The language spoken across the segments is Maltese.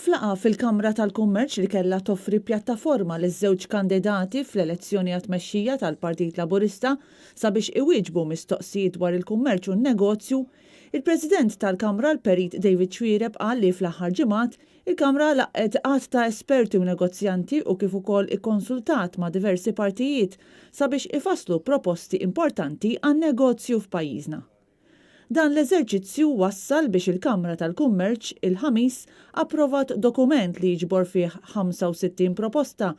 Flaqa fil-Kamra tal-Kummerċ li kellha toffri pjattaforma liż-żewġ kandidati fl-elezzjoni għat-tmexxija tal-Partit Laburista sabiex iwieġbu mistoqsijiet dwar il-kummerċ u n-negozju, il-President tal-Kamra l-Perit David Fearne qal li fl-aħħar ġimgħat il-Kamra laqgħet għadd ta' esperti u negozjanti u kif ukoll ikkonsultat ma' diversi partijiet sabiex ifasslu proposti importanti għan-negozju f'pajjiżna. Dan l-eżerċizzju wassal biex il-Kamra tal-Kummerċ il-ħamis approvat dokument li jiġbor fih 65 proposta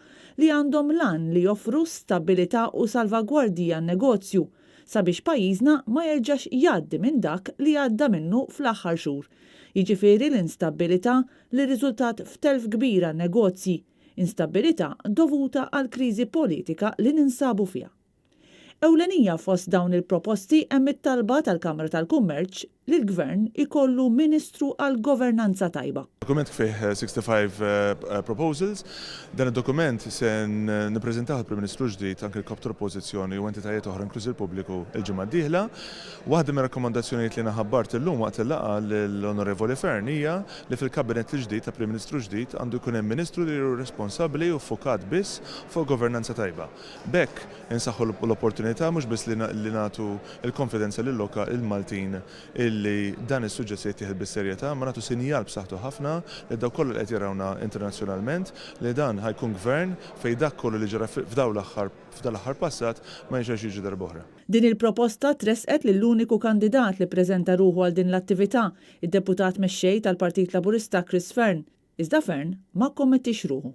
li għandhom lan li joffru stabilità u salvagwardji għan-negozju sabiex pajjiżna ma jerġax jgħaddi minn dak li għadda minnu fl-aħħar xhur. Jiġifieri l-instabilità li riżultat f'telf kbir għan-negozji, instabilità dovuta għal kriżi politika li ninsabu fiha. Ewlenija fost dawn il-proposti hemm it-talba tal-Kamra tal-Kummerċ li l-Gvern ikollu Ministru għal Governanza tajba. Dokument fih 65 proposals. Dan id-dokument se nippreżentaw il-Prim Ministru ġdid anke l-kap tal-Oppożizzjoni u entitajiet oħra inkluż il-pubbliku l-ġimgħa d-dieħla. Waħda mir-rakkomandazzjonijiet li naħabbart illum waqt il-laqgħa lill-Onorevoli Fearne hija li fil-Kabinet il-ġdid ta' Prim Ministru ġdid għandu jkun hemm Ministru li hu responsabbli u ffokat biss fuq governanza tajba. Bekk insaħħu l-opportunità mhux biss li nagħtu l-konfidenza lil-loka il-Maltin illi dan is-suġġett se jittieħed bis-serjetà, ma nagħtu sinjal b'saħħtu ħafna li daw kollu qed jarawna internazzjonalment li dan ħajkun gvern fejn dak kollu li ġara f'dawn l-aħħar passat ma jiġix jiġi darb'oħra. Din il-proposta tresqet lill-uniku kandidat li ppreżenta ruħu għal din l-attività, id-deputat mexxej tal-Partit Laburista Fearne. Iżda Fearne ma kommettix ruħu.